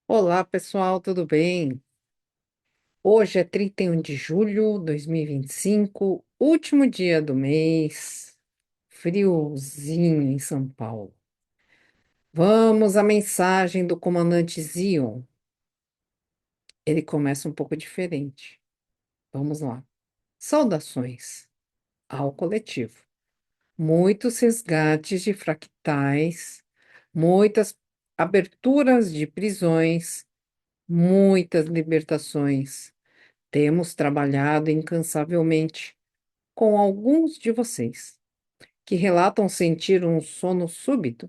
Olá, pessoal, tudo bem? Hoje é 31 de julho de 2025, último dia do mês, friozinho em São Paulo. Vamos à mensagem do comandante Zion. Ele começa um pouco diferente. Vamos lá. Saudações ao coletivo. Muitos resgates de fractais, muitas aberturas de prisões, muitas libertações. Temos trabalhado incansavelmente com alguns de vocês que relatam sentir um sono súbito,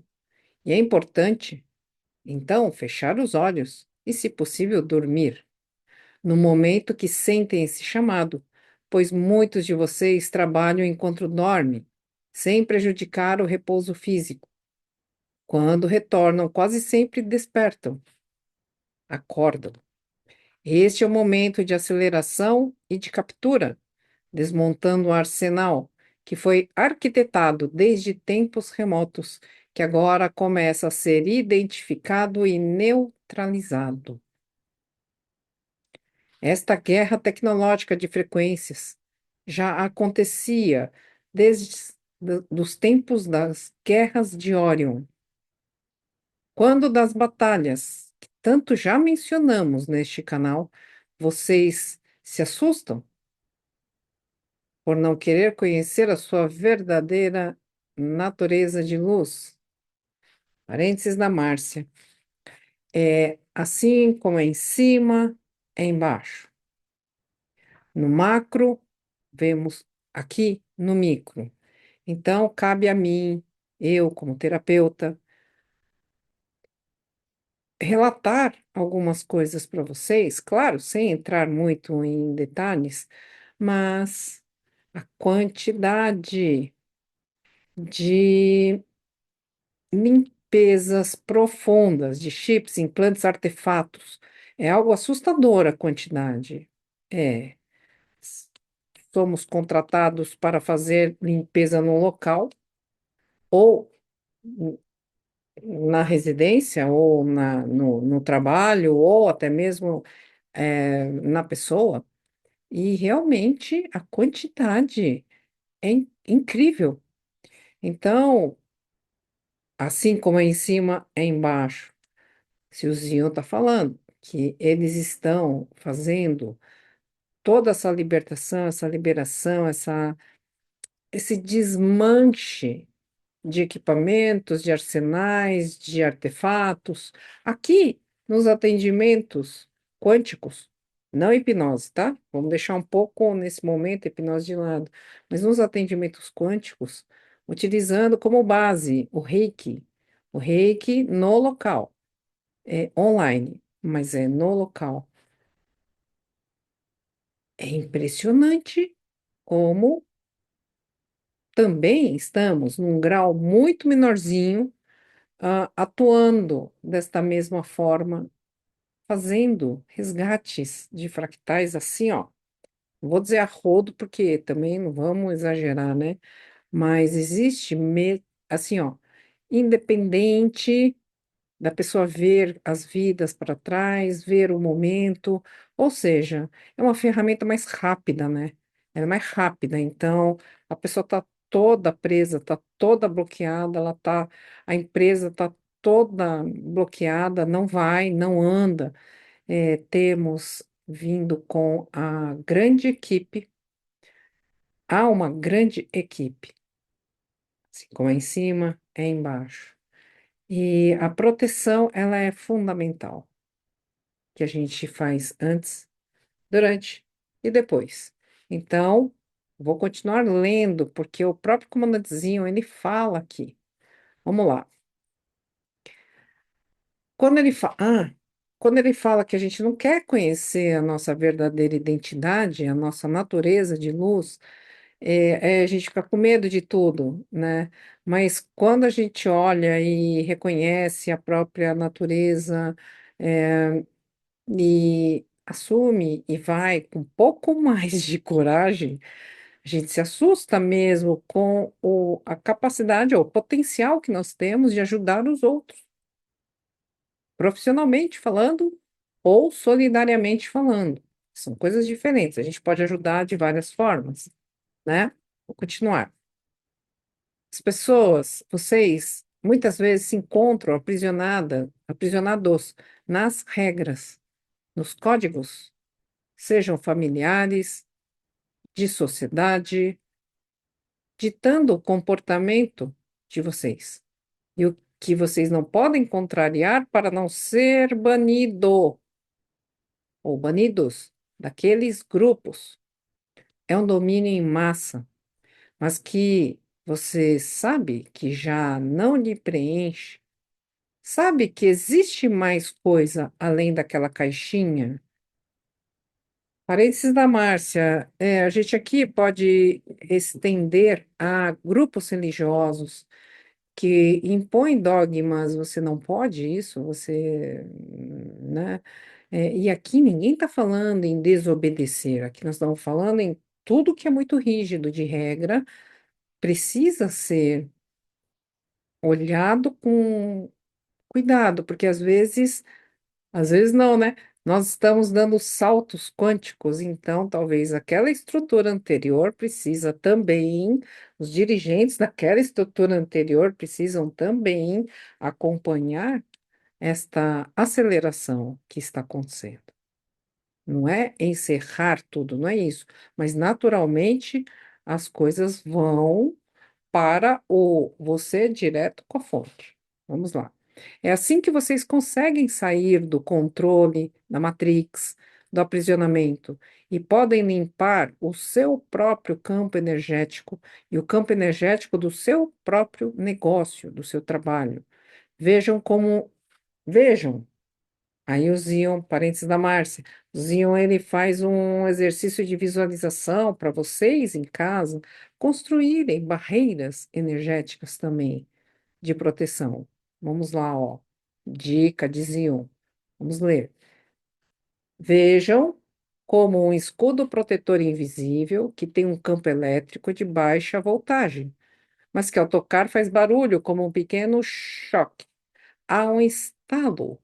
e é importante, então, fechar os olhos e, se possível, dormir no momento que sentem esse chamado, pois muitos de vocês trabalham enquanto dormem, sem prejudicar o repouso físico. Quando retornam, quase sempre despertam, acordam. Este é o momento de aceleração e de captura, desmontando o arsenal que foi arquitetado desde tempos remotos, que agora começa a ser identificado e neutralizado. Esta guerra tecnológica de frequências já acontecia desde os tempos das guerras de Orion, quando das batalhas que tanto já mencionamos neste canal, vocês se assustam por não querer conhecer a sua verdadeira natureza de luz. Parênteses da Márcia. É assim como é em cima, é embaixo. No macro, vemos aqui no micro. Então, cabe a mim, eu como terapeuta, relatar algumas coisas para vocês, claro, sem entrar muito em detalhes, mas a quantidade de limpezas profundas de chips, implantes, artefatos. É algo assustador a quantidade. É, s- somos contratados para fazer limpeza no local, ou n- na residência, ou no trabalho, ou até mesmo na pessoa. E realmente a quantidade é incrível. Então, assim como é em cima, é embaixo. Se o Zion está falando que eles estão fazendo toda essa libertação, essa liberação, esse desmanche de equipamentos, de arsenais, de artefatos, aqui nos atendimentos quânticos, não hipnose, tá? Vamos deixar um pouco nesse momento a hipnose de lado, mas nos atendimentos quânticos, utilizando como base o Reiki no local. É online, mas é no local. É impressionante como também estamos num grau muito menorzinho, atuando desta mesma forma, fazendo resgates de fractais assim, ó. Não vou dizer a rodo, porque também não vamos exagerar, né? Mas existe, assim, ó, independente da pessoa ver as vidas para trás, ver o momento, ou seja, é uma ferramenta mais rápida, né? Ela é mais rápida, então a pessoa está toda presa, está toda bloqueada, a empresa está toda bloqueada, não vai, não anda. Temos vindo com a grande equipe, há uma grande equipe, assim como é em cima, é embaixo. E a proteção, ela é fundamental, que a gente faz antes, durante e depois. Então, vou continuar lendo, porque o próprio comandantezinho, ele fala aqui. Vamos lá. Quando ele fala, quando ele fala que a gente não quer conhecer a nossa verdadeira identidade, a nossa natureza de luz, a gente fica com medo de tudo, né? Mas quando a gente olha e reconhece a própria natureza, e assume e vai com um pouco mais de coragem, a gente se assusta mesmo com a capacidade ou o potencial que nós temos de ajudar os outros. profissionalmente falando ou solidariamente falando. São coisas diferentes. A gente pode ajudar de várias formas, né? Vou continuar. As pessoas, vocês, muitas vezes se encontram aprisionados nas regras, nos códigos, sejam familiares, de sociedade, ditando o comportamento de vocês. E o que vocês não podem contrariar para não ser banido ou banidos daqueles grupos. É um domínio em massa, mas que você sabe que já não lhe preenche. Sabe que existe mais coisa além daquela caixinha? Parênteses da Márcia, a gente aqui pode estender a grupos religiosos que impõem dogmas, você não pode isso, né? E aqui ninguém está falando em desobedecer, aqui nós estamos falando em tudo que é muito rígido de regra, precisa ser olhado com cuidado, porque às vezes não, né? Nós estamos dando saltos quânticos, então talvez aquela estrutura anterior precisa também, os dirigentes daquela estrutura anterior precisam também acompanhar esta aceleração que está acontecendo. Não é encerrar tudo, não é isso, mas naturalmente as coisas vão para o você direto com a fonte. Vamos lá. É assim que vocês conseguem sair do controle, da matrix, do aprisionamento e podem limpar o seu próprio campo energético e o campo energético do seu próprio negócio, do seu trabalho. Vejam como, vejam. Aí o Zion, parênteses da Márcia, o Zion ele faz um exercício de visualização para vocês em casa construírem barreiras energéticas também de proteção. Vamos lá, ó. Dica de Zion. Vamos ler. Vejam como um escudo protetor invisível que tem um campo elétrico de baixa voltagem, mas que ao tocar faz barulho como um pequeno choque. Há um estalo,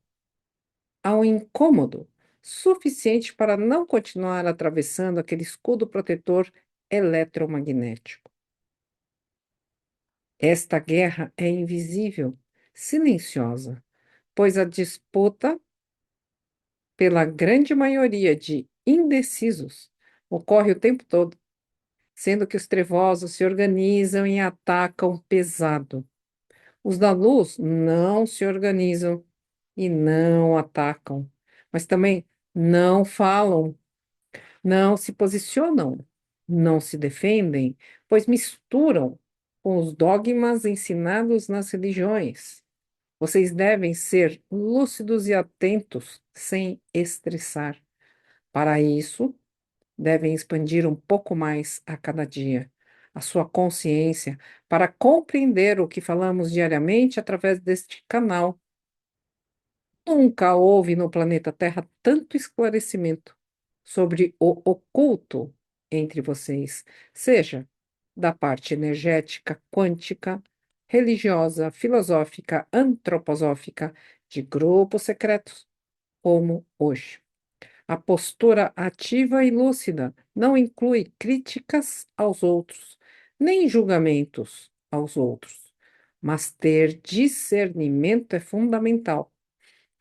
há um incômodo suficiente para não continuar atravessando aquele escudo protetor eletromagnético. Esta guerra é invisível, silenciosa, pois a disputa pela grande maioria de indecisos ocorre o tempo todo, sendo que os trevosos se organizam e atacam pesado. Os da luz não se organizam e não atacam, mas também não falam, não se posicionam, não se defendem, pois misturam com os dogmas ensinados nas religiões. Vocês devem ser lúcidos e atentos sem estressar. Para isso, devem expandir um pouco mais a cada dia a sua consciência para compreender o que falamos diariamente através deste canal. Nunca houve no planeta Terra tanto esclarecimento sobre o oculto entre vocês, seja da parte energética, quântica, religiosa, filosófica, antroposófica, de grupos secretos, como hoje. A postura ativa e lúcida não inclui críticas aos outros, nem julgamentos aos outros, mas ter discernimento é fundamental.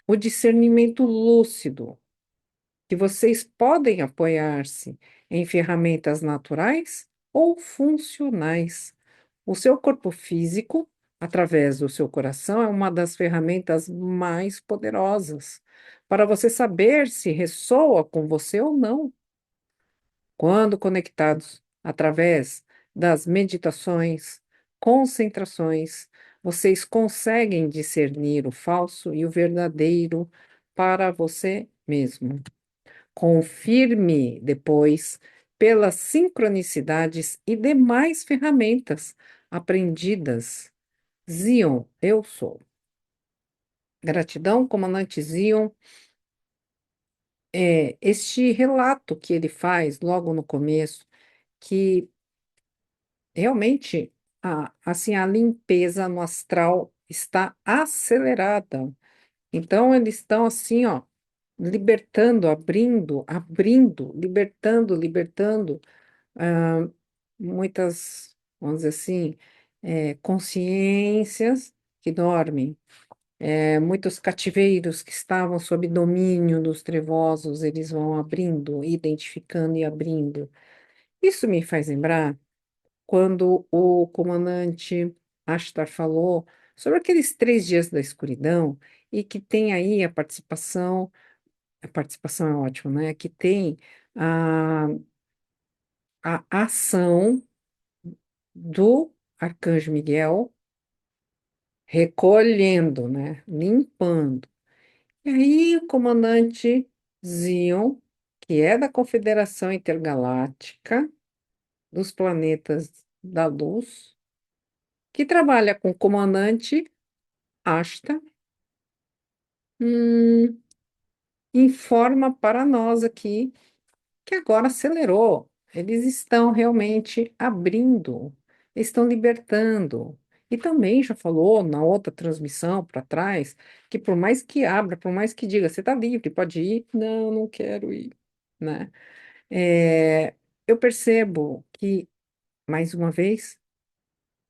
O discernimento lúcido, que vocês podem apoiar-se em ferramentas naturais ou funcionais. O seu corpo físico, através do seu coração, é uma das ferramentas mais poderosas para você saber se ressoa com você ou não. Quando conectados através das meditações, concentrações, vocês conseguem discernir o falso e o verdadeiro para você mesmo. Confirme depois pelas sincronicidades e demais ferramentas aprendidas. Zion, eu sou. Gratidão, comandante Zion. Este relato que ele faz logo no começo, que realmente assim, a limpeza no astral está acelerada. Então, eles estão assim, ó, libertando, abrindo, abrindo, libertando, libertando ah, muitas, vamos dizer assim, consciências que dormem. Muitos cativeiros que estavam sob domínio dos trevosos, eles vão abrindo, identificando e abrindo. Isso me faz lembrar quando o comandante Ashtar falou sobre aqueles 3 dias da escuridão e que tem aí a participação é ótima, né? Que tem a, a ação do Arcanjo Miguel recolhendo, né? Limpando. E aí o comandante Zion, que é da Confederação Intergaláctica dos Planetas da Luz, que trabalha com o comandante Asta, hum, informa para nós aqui que agora acelerou. Eles estão realmente abrindo, estão libertando. E também já falou na outra transmissão para trás que por mais que abra, por mais que diga, você está livre, pode ir, não, não quero ir, né? É, eu percebo que, mais uma vez,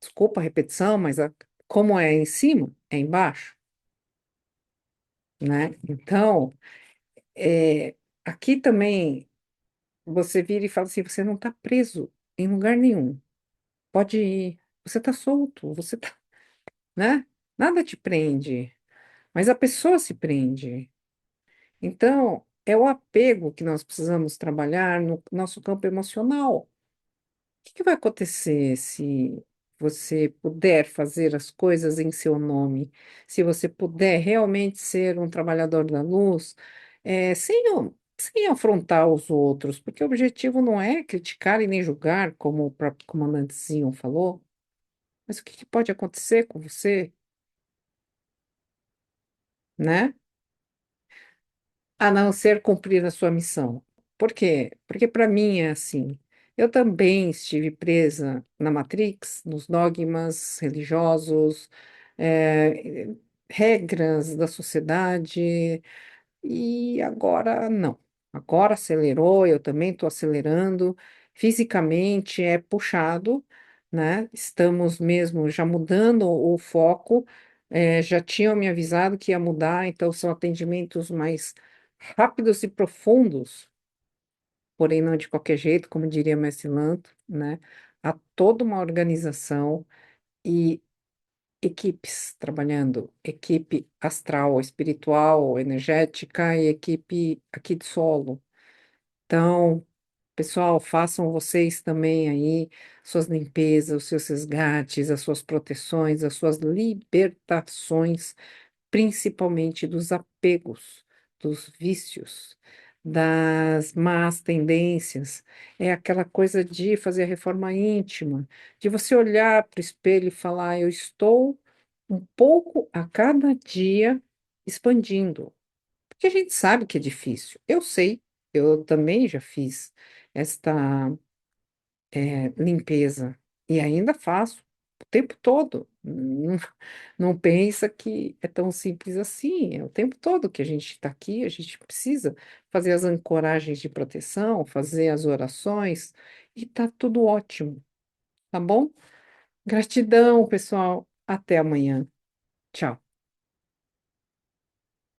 desculpa a repetição, mas como é em cima, é embaixo, né? Então, é, aqui também você vira e fala assim: você não está preso em lugar nenhum. Pode ir. Você está solto, você tá, né? Nada te prende, mas a pessoa se prende. Então, é o apego que nós precisamos trabalhar no nosso campo emocional. Que vai acontecer se você puder fazer as coisas em seu nome? Se você puder realmente ser um trabalhador da luz, sem afrontar os outros, porque o objetivo não é criticar e nem julgar, como o próprio comandante Zion falou, mas o que que pode acontecer com você, né? A não ser cumprir a sua missão. Por quê? Porque para mim é assim. Eu também estive presa na Matrix, nos dogmas religiosos, eh, regras da sociedade, e agora não. Agora acelerou, eu também estou acelerando. Fisicamente é puxado, né? Estamos mesmo já mudando o foco. Já tinham me avisado que ia mudar, então são atendimentos mais rápidos e profundos, porém não de qualquer jeito, como diria Mestre Lanto, né? Há toda uma organização e equipes trabalhando, equipe astral, espiritual, energética e equipe aqui de solo. Então, pessoal, façam vocês também aí suas limpezas, os seus resgates, as suas proteções, as suas libertações, principalmente dos apegos, dos vícios, das más tendências. É aquela coisa de fazer a reforma íntima, de você olhar para o espelho e falar: eu estou um pouco a cada dia expandindo. Porque a gente sabe que é difícil. Eu sei, eu também já fiz esta limpeza e ainda faço o tempo todo. Não, não pensa que é tão simples assim. É o tempo todo que a gente está aqui, a gente precisa fazer as ancoragens de proteção, fazer as orações e tá tudo ótimo, tá bom? Gratidão, pessoal. Até amanhã. Tchau.